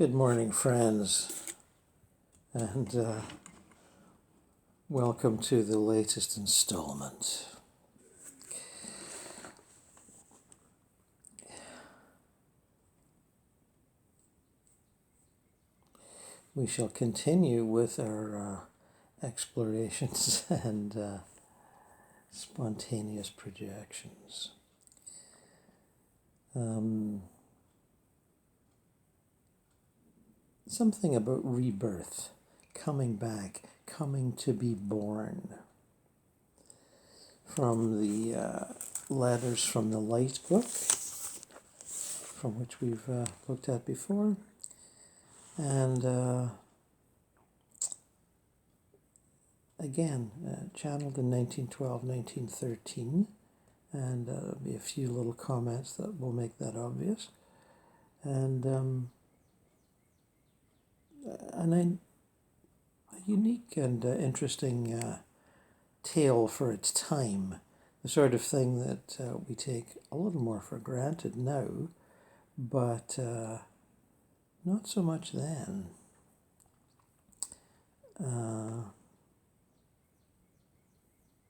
Good morning, friends, and welcome to the latest installment. We shall continue with our explorations and spontaneous projections. Something about rebirth, coming back, coming to be born. From the Letters from the Light book, from which we've looked at before, and again, channeled in 1912, 1913, and there'll be a few little comments that will make that obvious, and a unique and interesting tale for its time, the sort of thing that we take a little more for granted now, but not so much then. And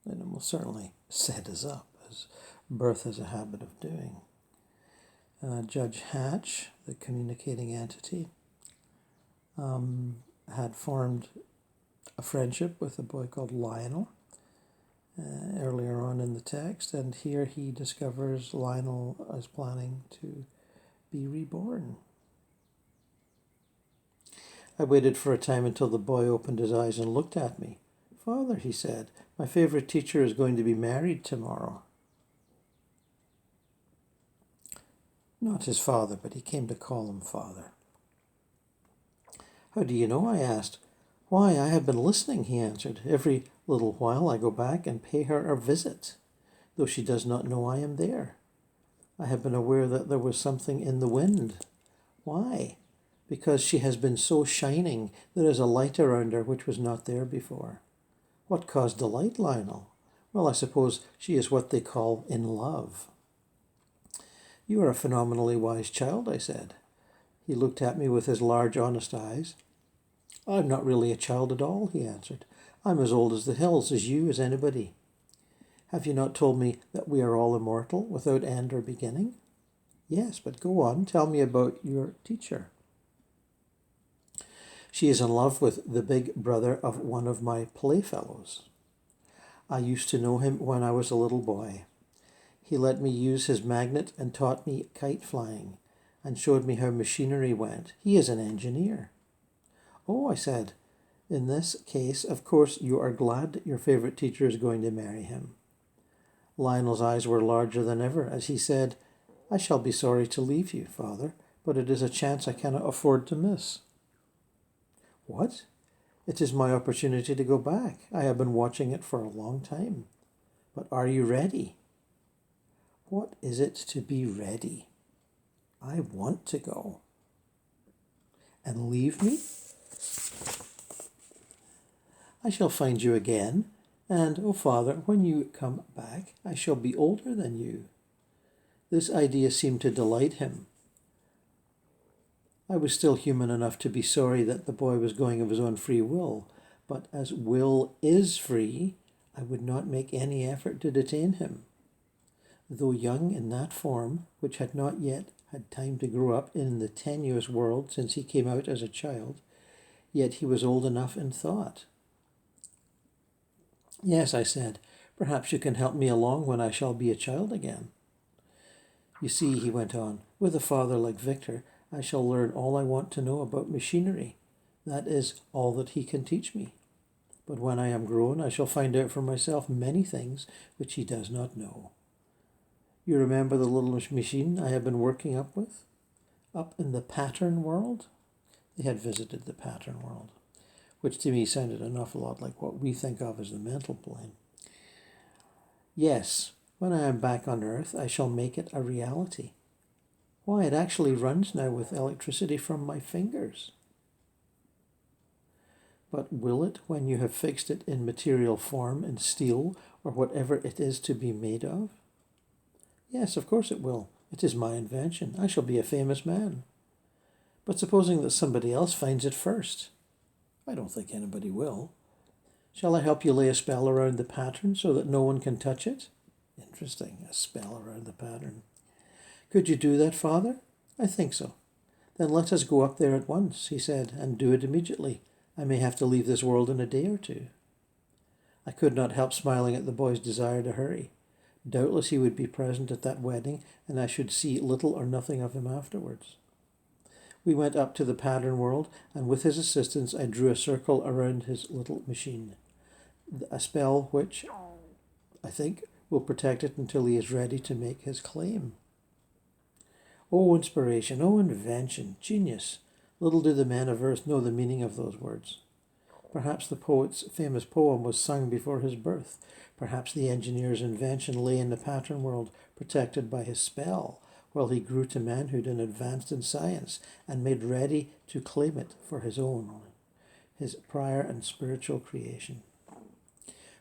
it will certainly set us up, as birth has a habit of doing. Judge Hatch, the communicating entity, had formed a friendship with a boy called Lionel earlier on in the text, and here he discovers Lionel is planning to be reborn. I waited for a time until the boy opened his eyes and looked at me. "Father," he said, "my favorite teacher is going to be married tomorrow." Not his father, but he came to call him father. "How do you know?" I asked. "Why, I have been listening," he answered. "Every little while I go back and pay her a visit, though she does not know I am there. I have been aware that there was something in the wind. Why? Because she has been so shining, there is a light around her which was not there before." "What caused the light, Lionel?" "Well, I suppose she is what they call in love." "You are a phenomenally wise child," I said. He looked at me with his large, honest eyes. "I'm not really a child at all," he answered. "I'm as old as the hills, as you, as anybody. Have you not told me that we are all immortal, without end or beginning?" "Yes, but go on, tell me about your teacher." "She is in love with the big brother of one of my playfellows. I used to know him when I was a little boy. He let me use his magnet and taught me kite flying, and showed me how machinery went. He is an engineer." "Oh," I said, "in this case, of course, you are glad your favorite teacher is going to marry him." Lionel's eyes were larger than ever as he said, "I shall be sorry to leave you, Father, but it is a chance I cannot afford to miss." "What?" "It is my opportunity to go back. I have been watching it for a long time. But are you ready?" "What is it to be ready?" "I want to go." "And leave me?" "I shall find you again, and, oh Father, when you come back, I shall be older than you." This idea seemed to delight him. I was still human enough to be sorry that the boy was going of his own free will, but as will is free, I would not make any effort to detain him. Though young in that form, which had not yet had time to grow up in the tenuous world since he came out as a child, yet he was old enough in thought. "Yes," I said, "perhaps you can help me along when I shall be a child again." "You see," he went on, "with a father like Victor, I shall learn all I want to know about machinery. That is all that he can teach me. But when I am grown, I shall find out for myself many things which he does not know. You remember the little machine I have been working up in the pattern world?" They had visited the pattern world, which to me sounded an awful lot like what we think of as the mental plane. "Yes, when I am back on Earth, I shall make it a reality. Why, it actually runs now with electricity from my fingers." "But will it when you have fixed it in material form, in steel, or whatever it is to be made of?" "Yes, of course it will. It is my invention. I shall be a famous man." But supposing that somebody else finds it first? I don't think anybody will. Shall I help you lay a spell around the pattern so that no one can touch it? Interesting, a spell around the pattern. Could you do that, Father? I think so. Then let us go up there at once, he said, and do it immediately. I may have to leave this world in a day or two. I could not help smiling at the boy's desire to hurry. Doubtless he would be present at that wedding, and I should see little or nothing of him afterwards. We went up to the pattern world, and with his assistance I drew a circle around his little machine. A spell which, I think, will protect it until he is ready to make his claim. Oh, inspiration, oh, invention, genius. Little do the men of earth know the meaning of those words. Perhaps the poet's famous poem was sung before his birth. Perhaps the engineer's invention lay in the pattern world, protected by his spell, while he grew to manhood and advanced in science, and made ready to claim it for his own, his prior and spiritual creation.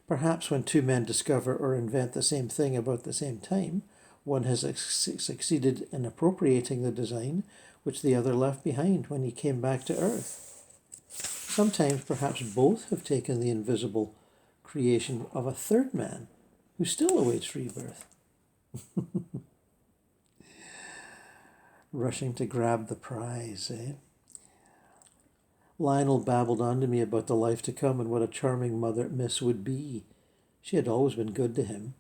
Perhaps when two men discover or invent the same thing about the same time, one has succeeded in appropriating the design which the other left behind when he came back to earth. Sometimes perhaps both have taken the invisible creation of a third man who still awaits rebirth. Rushing to grab the prize, eh? Lionel babbled on to me about the life to come and what a charming mother Miss would be. She had always been good to him.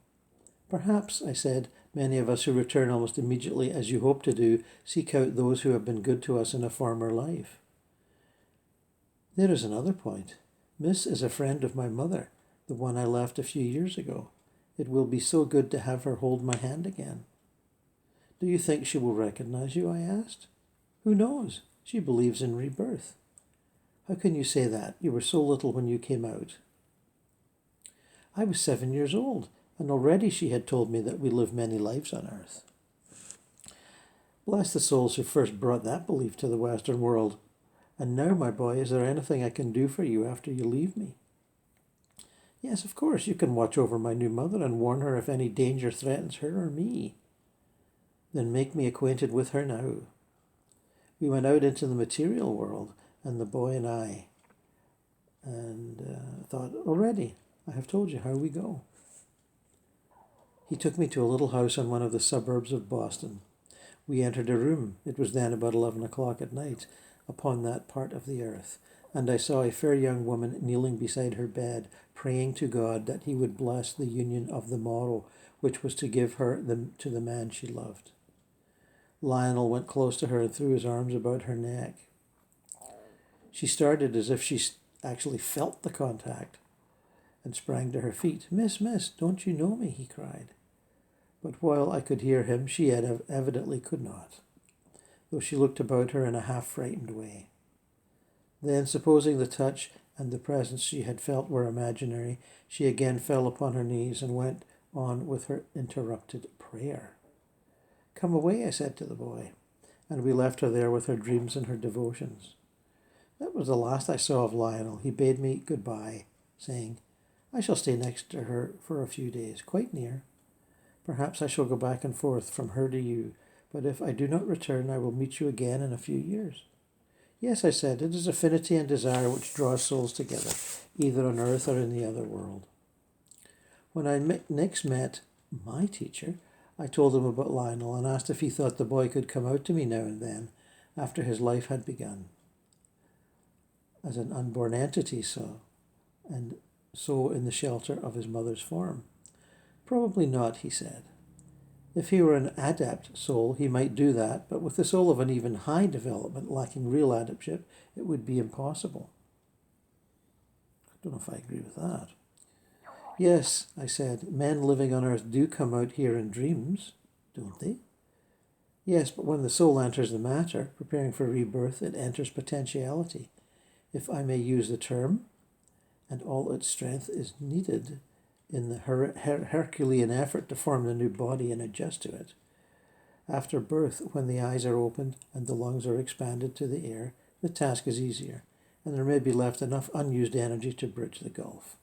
Perhaps, I said, many of us who return almost immediately, as you hope to do, seek out those who have been good to us in a former life. There is another point. Miss is a friend of my mother, the one I left a few years ago. It will be so good to have her hold my hand again. Do you think she will recognize you? I asked. Who knows? She believes in rebirth. How can you say that? You were so little when you came out. I was 7 years old, and already she had told me that we live many lives on earth. Bless the souls who first brought that belief to the Western world. And now, my boy, is there anything I can do for you after you leave me? Yes, of course, you can watch over my new mother and warn her if any danger threatens her or me. Then make me acquainted with her now. We went out into the material world, and the boy and I, and thought, already, I have told you how we go. He took me to a little house on one of the suburbs of Boston. We entered a room. It was then about 11 o'clock at night, upon that part of the earth, and I saw a fair young woman kneeling beside her bed, praying to God that he would bless the union of the morrow, which was to give her to the man she loved. Lionel went close to her and threw his arms about her neck. She started as if she actually felt the contact, and sprang to her feet. Miss, don't you know me? He cried. But while I could hear him, she evidently could not, though she looked about her in a half-frightened way. Then, supposing the touch and the presence she had felt were imaginary, she again fell upon her knees and went on with her interrupted prayer. Come away, I said to the boy, and we left her there with her dreams and her devotions. That was the last I saw of Lionel. He bade me goodbye, saying, I shall stay next to her for a few days, quite near. Perhaps I shall go back and forth from her to you, but if I do not return, I will meet you again in a few years. Yes, I said, it is affinity and desire which draws souls together, either on earth or in the other world. When I next met my teacher, I told him about Lionel and asked if he thought the boy could come out to me now and then, after his life had begun, as an unborn entity, so in the shelter of his mother's form. Probably not, he said. If he were an adept soul, he might do that, but with the soul of an even high development, lacking real adeptship, it would be impossible. I don't know if I agree with that. Yes, I said, men living on earth do come out here in dreams, don't they? Yes, but when the soul enters the matter, preparing for rebirth, it enters potentiality, if I may use the term, and all its strength is needed in the Herculean effort to form the new body and adjust to it. After birth, when the eyes are opened and the lungs are expanded to the air, the task is easier, and there may be left enough unused energy to bridge the gulf.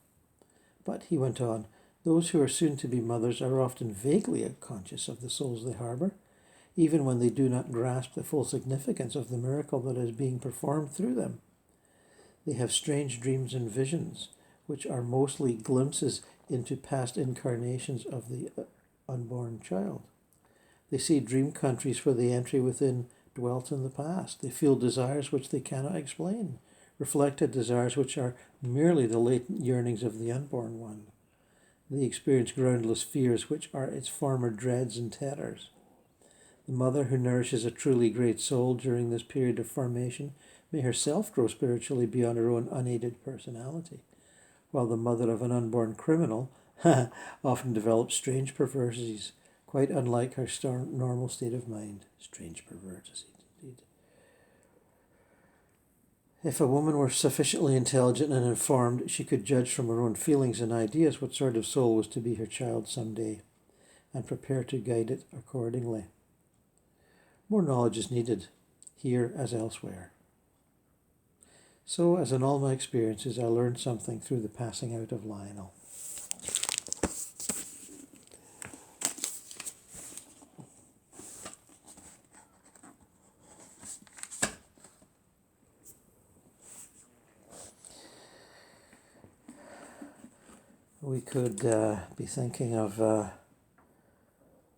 But, he went on, those who are soon to be mothers are often vaguely conscious of the souls they harbour. even when they do not grasp the full significance of the miracle that is being performed through them. They have strange dreams and visions, which are mostly glimpses into past incarnations of the unborn child. They see dream countries where the entry within dwelt in the past. They feel desires which they cannot explain, reflected desires which are merely the latent yearnings of the unborn one. They experience groundless fears which are its former dreads and terrors. The mother who nourishes a truly great soul during this period of formation may herself grow spiritually beyond her own unaided personality, while the mother of an unborn criminal often develops strange perversities, quite unlike her normal state of mind. Strange perversities, indeed. If a woman were sufficiently intelligent and informed, she could judge from her own feelings and ideas what sort of soul was to be her child someday, and prepare to guide it accordingly. More knowledge is needed, here as elsewhere. So, as in all my experiences, I learned something through the passing out of Lionel. We could be thinking of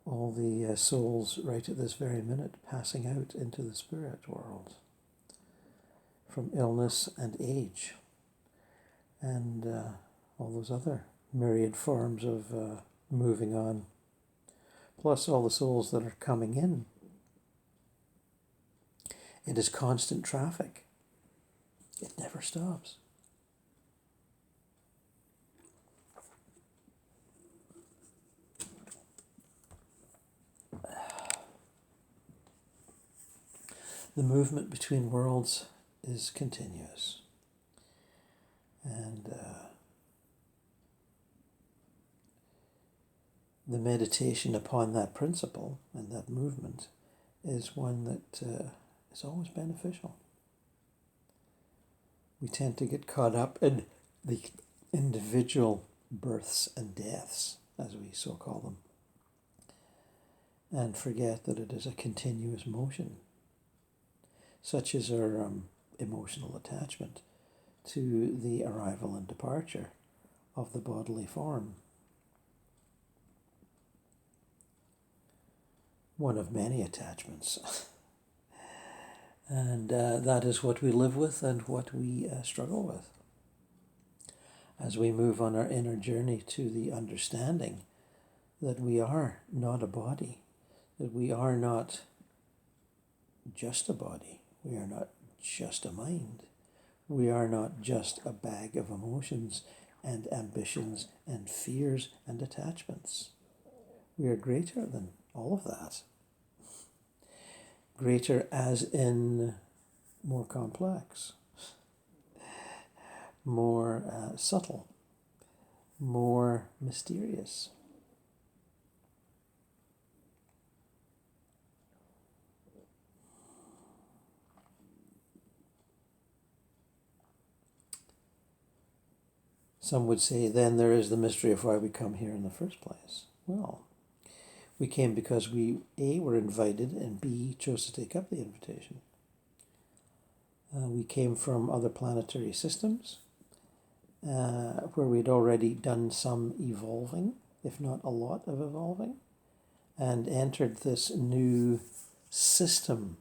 all the souls right at this very minute passing out into the spirit world from illness and age and all those other myriad forms of moving on, plus all the souls that are coming in. It is constant traffic. It never stops. The movement between worlds is continuous. And the meditation upon that principle and that movement is one that is always beneficial. We tend to get caught up in the individual births and deaths, as we so call them, and forget that it is a continuous motion. Such is our emotional attachment to the arrival and departure of the bodily form. One of many attachments. And that is what we live with and what we struggle with. As we move on our inner journey to the understanding that we are not a body, that we are not just a body, we are not just a mind, we are not just a bag of emotions and ambitions and fears and attachments. We are greater than all of that. Greater as in more complex, more subtle, more mysterious. Some would say, then there is the mystery of why we come here in the first place. Well, we came because we, A, were invited, and B, chose to take up the invitation. We came from other planetary systems, where we'd already done some evolving, if not a lot of evolving, and entered this new system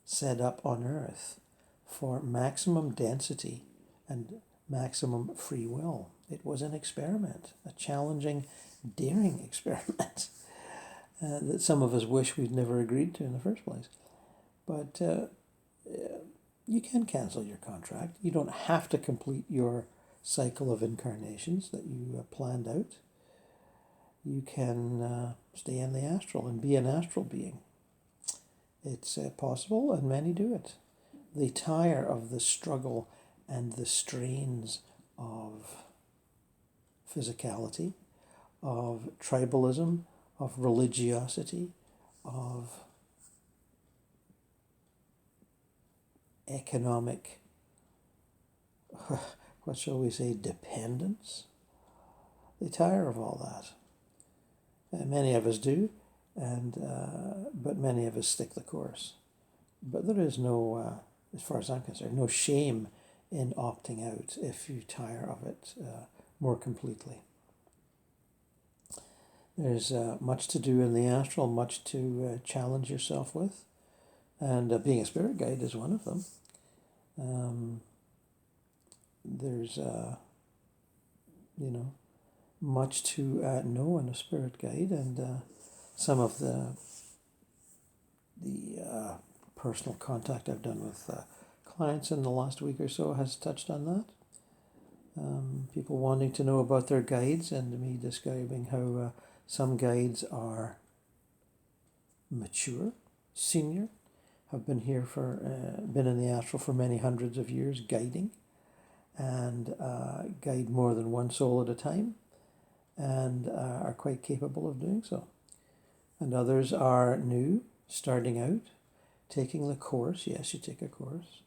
set up on Earth for maximum density and maximum free will. It was an experiment, a challenging, daring experiment that some of us wish we'd never agreed to in the first place. But you can cancel your contract. You don't have to complete your cycle of incarnations that you planned out. You can stay in the astral and be an astral being. It's possible, and many do it. They tire of the struggle and the strains of physicality, of tribalism, of religiosity, of economic, what shall we say, dependence. They tire of all that. Many of us do, and but many of us stick the course. But there is no, as far as I'm concerned, no shame in opting out if you tire of it more completely. There's much to do in the astral, much to challenge yourself with, and being a spirit guide is one of them. There's, much to know in a spirit guide, and some of the personal contact I've done with clients in the last week or so has touched on that. People wanting to know about their guides, and me describing how some guides are mature, senior, have been here for, been in the astral for many hundreds of years, guiding, and guide more than one soul at a time, and are quite capable of doing so. And others are new, starting out, taking the course. Yes, you take a course,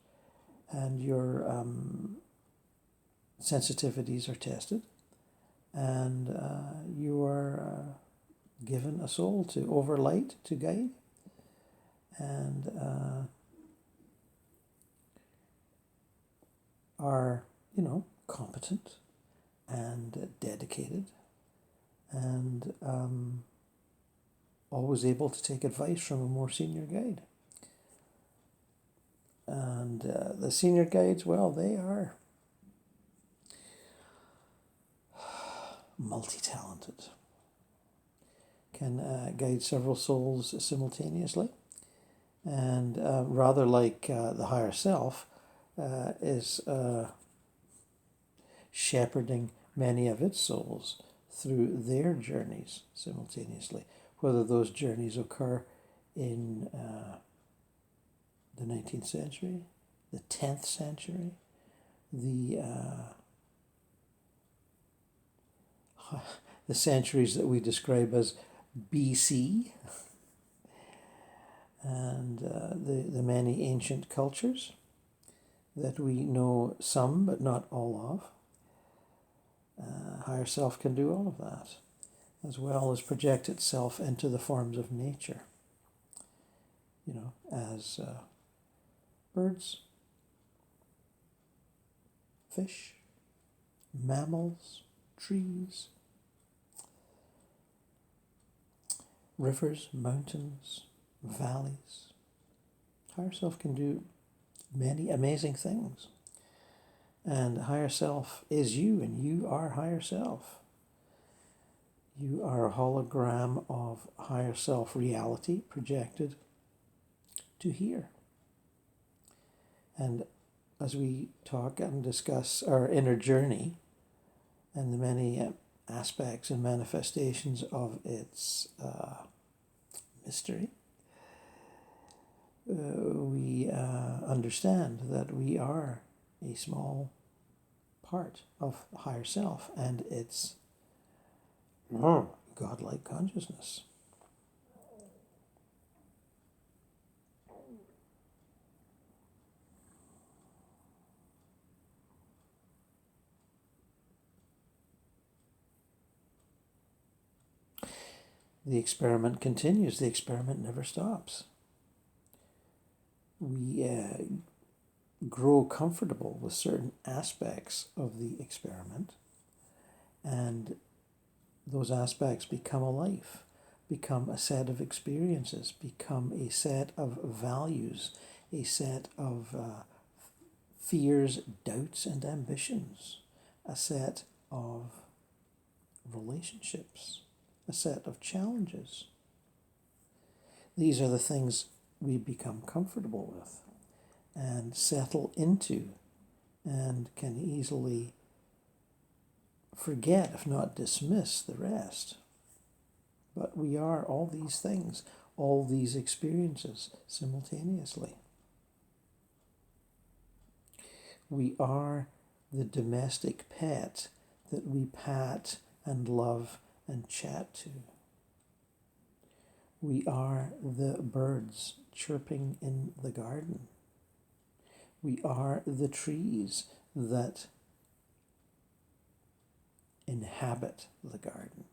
and your sensitivities are tested, and you are given a soul to overlight, to guide, and are, competent and dedicated, and always able to take advice from a more senior guide. And the senior guides, well, they are multi-talented, can guide several souls simultaneously, and rather like the higher self is shepherding many of its souls through their journeys simultaneously, whether those journeys occur in the 19th century, the 10th century, the centuries that we describe as BC, and the many ancient cultures that we know some but not all of. Higher self can do all of that, as well as project itself into the forms of nature, as birds, fish, mammals, trees, rivers, mountains, valleys. Higher self can do many amazing things. And higher self is you, and you are higher self. You are a hologram of higher self reality projected to here. And as we talk and discuss our inner journey and the many aspects and manifestations of its mystery, we understand that we are a small part of higher self and its godlike consciousness. The experiment continues. The experiment never stops. We grow comfortable with certain aspects of the experiment, and those aspects become a life, become a set of experiences, become a set of values, a set of fears, doubts, and ambitions, a set of relationships, a set of challenges. These are the things we become comfortable with and settle into, and can easily forget, if not dismiss, the rest. But we are all these things, all these experiences simultaneously. We are the domestic pet that we pat and love and chat to. We are the birds chirping in the garden. We are the trees that inhabit the garden.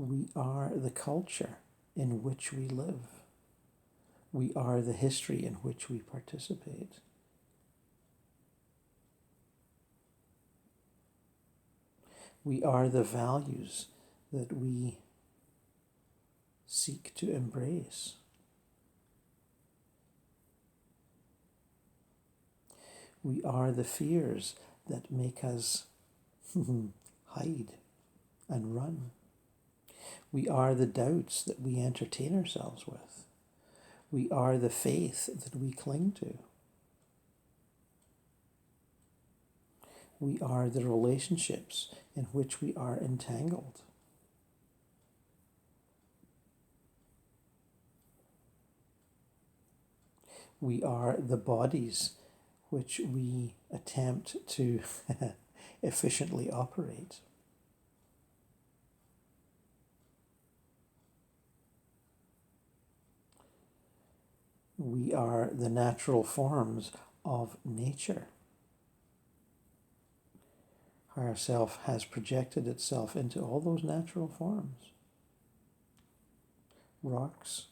We are the culture in which we live. We are the history in which we participate. We are the values that we seek to embrace. We are the fears that make us hide and run. We are the doubts that we entertain ourselves with. We are the faith that we cling to. We are the relationships in which we are entangled. We are the bodies which we attempt to efficiently operate. We are the natural forms of nature. Our self has projected itself into all those natural forms. Rocks,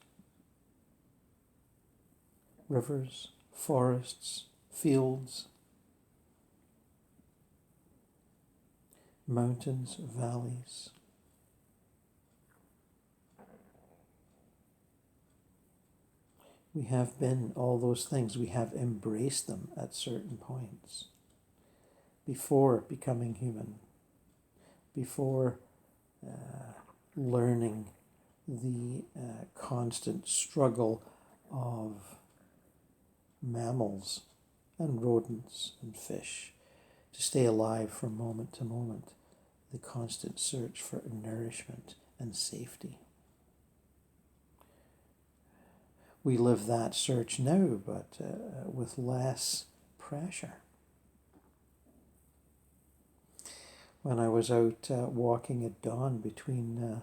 rivers, forests, fields, mountains, valleys. We have been all those things. We have embraced them at certain points before becoming human, before learning the constant struggle of mammals and rodents and fish to stay alive from moment to moment, the constant search for nourishment and safety. We live that search now, but with less pressure. When I was out walking at dawn between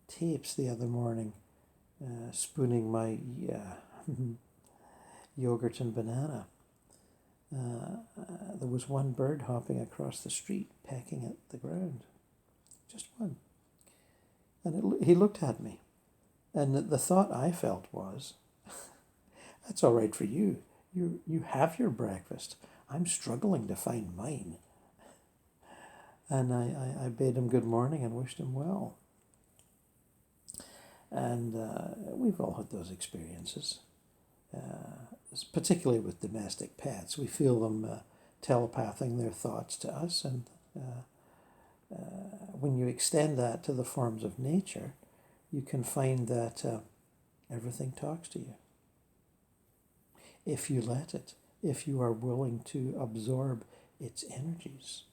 tapes the other morning, spooning my yogurt and banana, there was one bird hopping across the street, pecking at the ground. Just one. And he looked at me. And the thought I felt was, that's all right for you. You have your breakfast. I'm struggling to find mine. And I bade him good morning and wished him well. And we've all had those experiences, particularly with domestic pets. We feel them telepathing their thoughts to us. And when you extend that to the forms of nature, you can find that everything talks to you. If you let it, if you are willing to absorb its energies.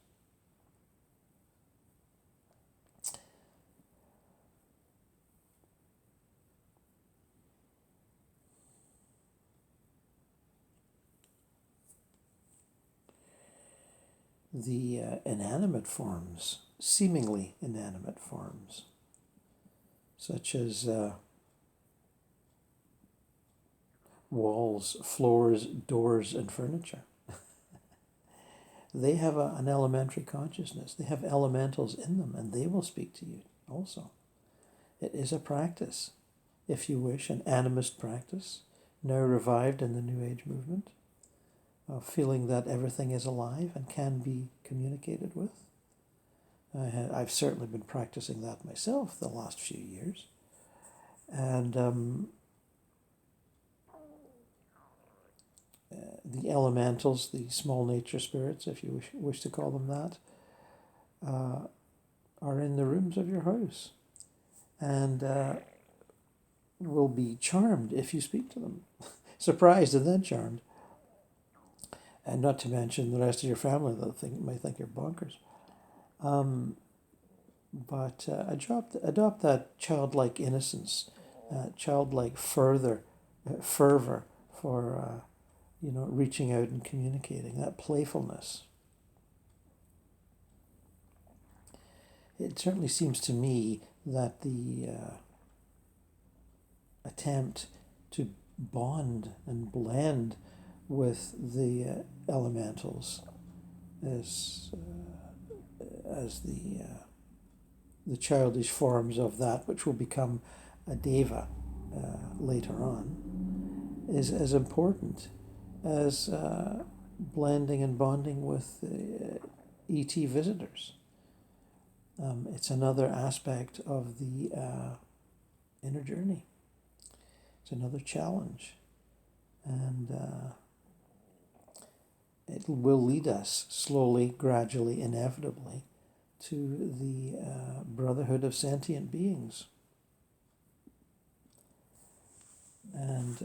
The inanimate forms, seemingly inanimate forms, such as walls, floors, doors, and furniture. They have an elementary consciousness. They have elementals in them, and they will speak to you also. It is a practice, if you wish, an animist practice, now revived in the New Age movement, of feeling that everything is alive and can be communicated with. I've certainly been practicing that myself the last few years. And the elementals, the small nature spirits, if you wish to call them that, are in the rooms of your house and will be charmed if you speak to them. Surprised and then charmed. And not to mention the rest of your family that may think you're bonkers. But adopt that childlike innocence, childlike fervor for reaching out and communicating, that playfulness. It certainly seems to me that the attempt to bond and blend with the elementals as the the childish forms of that which will become a deva later on, is as important as blending and bonding with ET visitors. It's another aspect of the inner journey. It's another challenge. And it will lead us slowly, gradually, inevitably to the brotherhood of sentient beings. And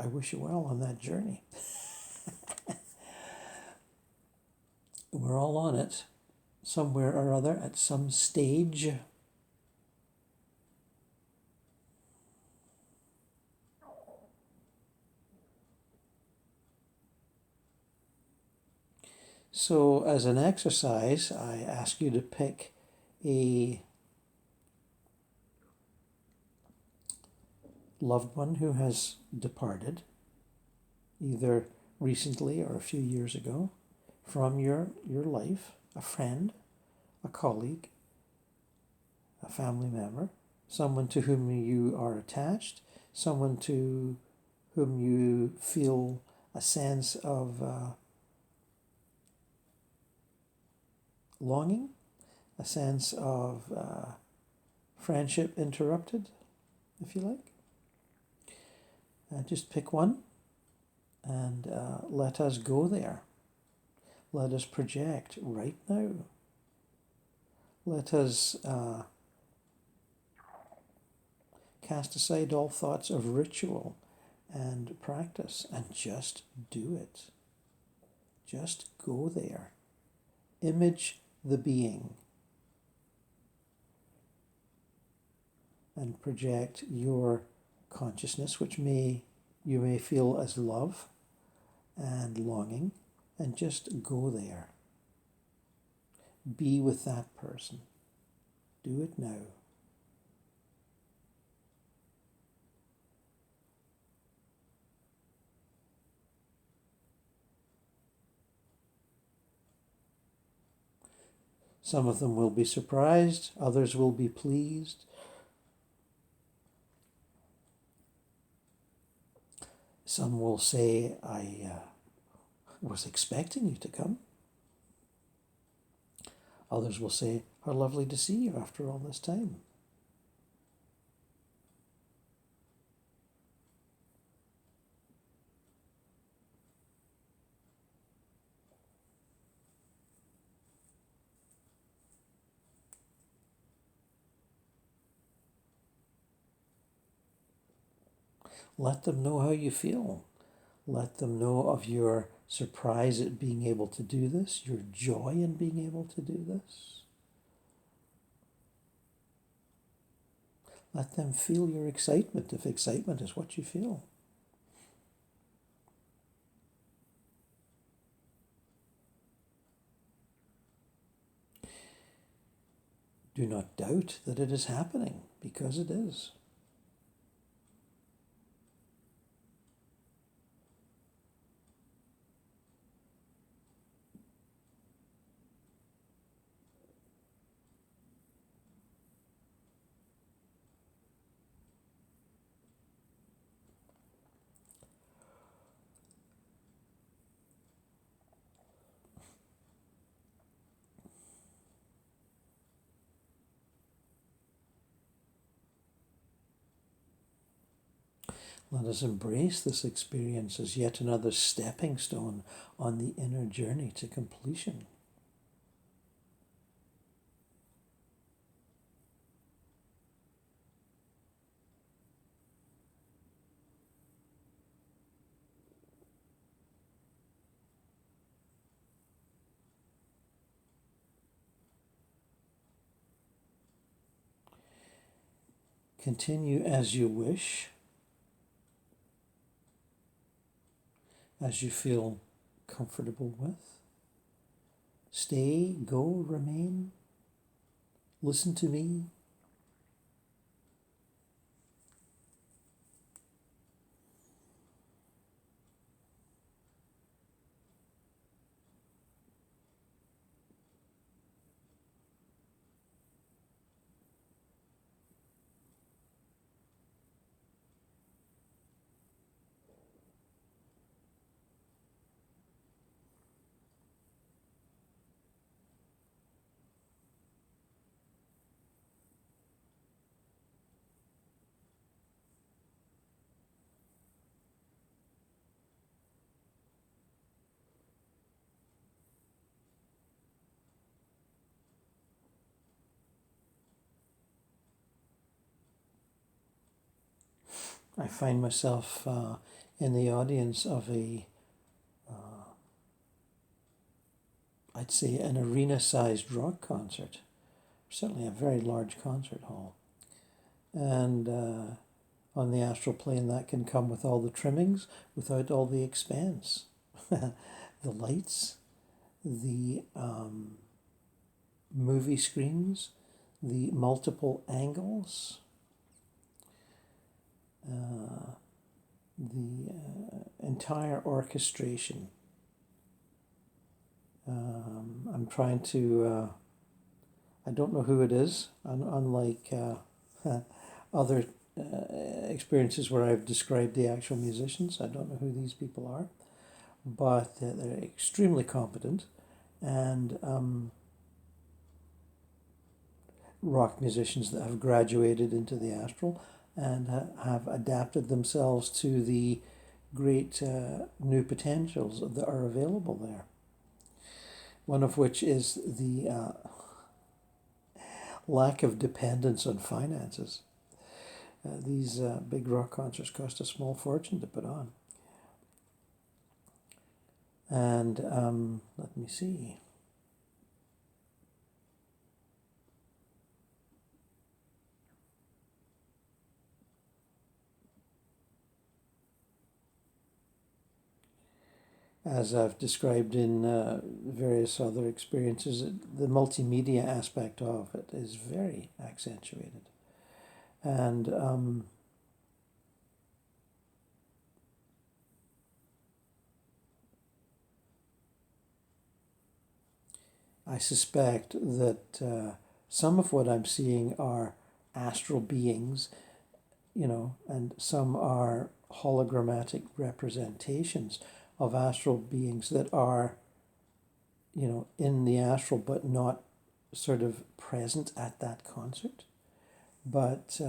I wish you well on that journey. We're all on it, somewhere or other, at some stage. So, as an exercise, I ask you to pick a loved one who has departed, either recently or a few years ago, from your life, a friend, a colleague, a family member, someone to whom you are attached, someone to whom you feel a sense of longing, a sense of friendship interrupted, if you like. Just pick one and let us go there. Let us project right now. Let us cast aside all thoughts of ritual and practice and just do it. Just go there. Image the being and project your consciousness, which you may feel as love and longing, and just go there. Be with that person. Do it now. Some of them will be surprised, others will be pleased. Some will say, I was expecting you to come. Others will say, how lovely to see you after all this time. Let them know how you feel. Let them know of your surprise at being able to do this, your joy in being able to do this. Let them feel your excitement, if excitement is what you feel. Do not doubt that it is happening, because it is. Let us embrace this experience as yet another stepping stone on the inner journey to completion. Continue as you wish, as you feel comfortable with. Stay, go, remain. Listen to me. I find myself in the audience of I'd say an arena-sized rock concert, certainly a very large concert hall. And on the astral plane, that can come with all the trimmings, without all the expense. The lights, the movie screens, the multiple angles, the entire orchestration. I'm trying to, I don't know who it is, unlike other experiences where I've described the actual musicians. I don't know who these people are, but they're extremely competent, and rock musicians that have graduated into the astral and have adapted themselves to the great new potentials that are available there. One of which is the lack of dependence on finances. These big rock concerts cost a small fortune to put on. And let me see. As I've described in various other experiences, the multimedia aspect of it is very accentuated. And I suspect that some of what I'm seeing are astral beings, and some are hologrammatic representations of astral beings that are, in the astral but not sort of present at that concert. But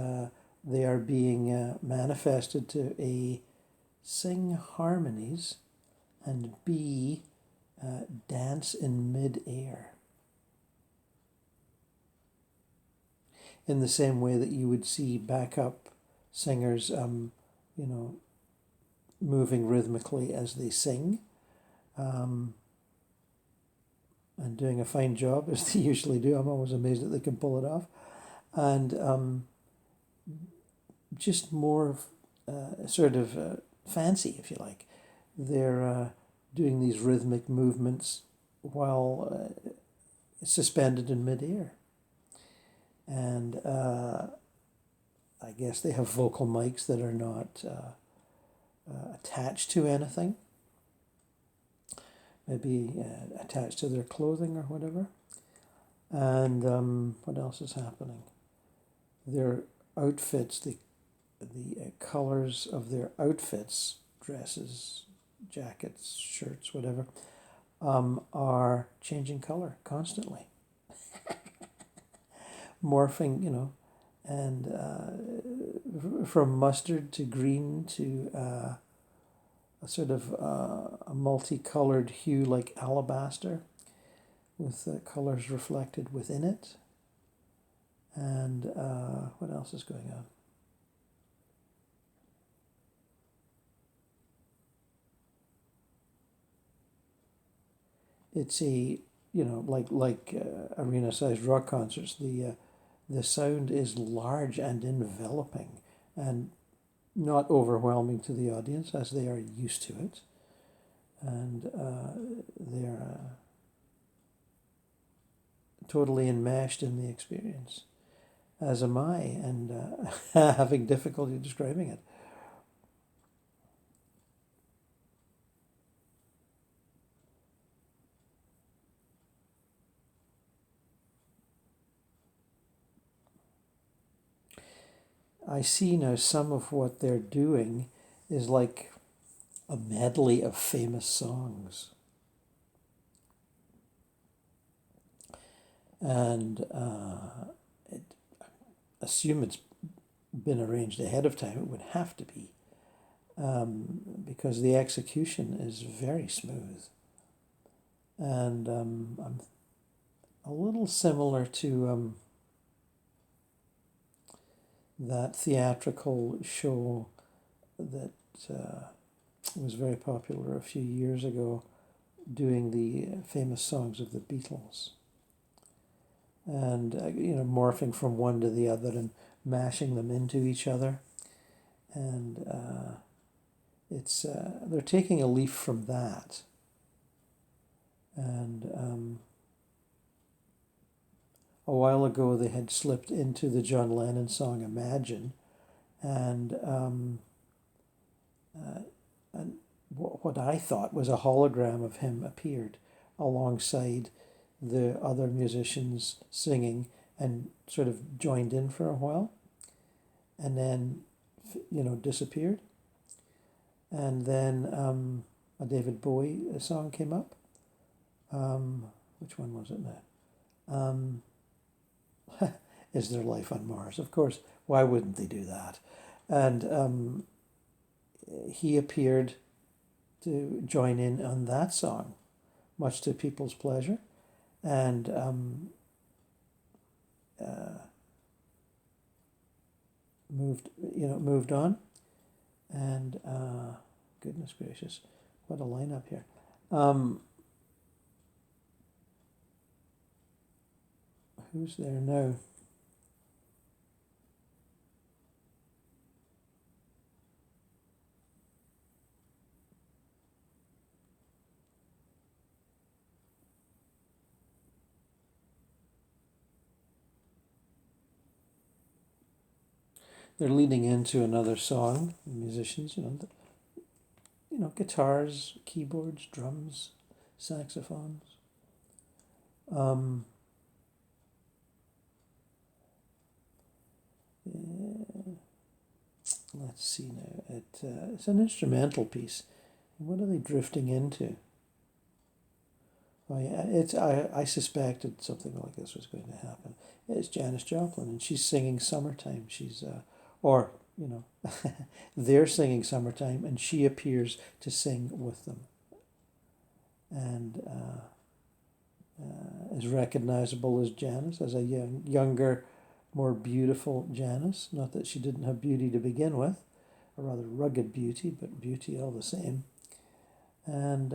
they are being manifested to A, sing harmonies, and B, dance in mid-air. In the same way that you would see backup singers, moving rhythmically as they sing, and doing a fine job, as they usually do. I'm always amazed that they can pull it off. And just more sort of fancy, if you like. They're doing these rhythmic movements while suspended in midair. And I guess they have vocal mics that are not attached to anything, maybe attached to their clothing or whatever. And what else is happening? Their outfits, the colors of their outfits, dresses, jackets, shirts, whatever, are changing color constantly. Morphing, and from mustard to green to a sort of a multicolored hue like alabaster, with colors reflected within it. And what else is going on? It's a, like arena-sized rock concerts, the sound is large and enveloping and not overwhelming to the audience, as they are used to it. And they're totally enmeshed in the experience, as am I, and having difficulty describing it. I see now some of what they're doing is like a medley of famous songs. And assume it's been arranged ahead of time. It would have to be, because the execution is very smooth. And I'm a little similar to that theatrical show that was very popular a few years ago, doing the famous songs of the Beatles, and morphing from one to the other and mashing them into each other, and it's they're taking a leaf from that, and a while ago they had slipped into the John Lennon song "Imagine," and and what I thought was a hologram of him appeared alongside the other musicians singing and sort of joined in for a while, and then disappeared, and then a David Bowie song came up. Which one was it now? Is There Life on Mars? Of course, why wouldn't they do that? And he appeared to join in on that song, much to people's pleasure, and moved on, and goodness gracious, what a lineup here. Who's there now? They're leading into another song. The musicians, guitars, keyboards, drums, saxophones. Let's see now. It's an instrumental piece. What are they drifting into? Oh yeah, I suspected something like this was going to happen. It's Janis Joplin, and she's singing "Summertime." She's they're singing "Summertime," and she appears to sing with them, and is recognizable as Janis, as a younger, more beautiful Janis. Not that she didn't have beauty to begin with, a rather rugged beauty, but beauty all the same. And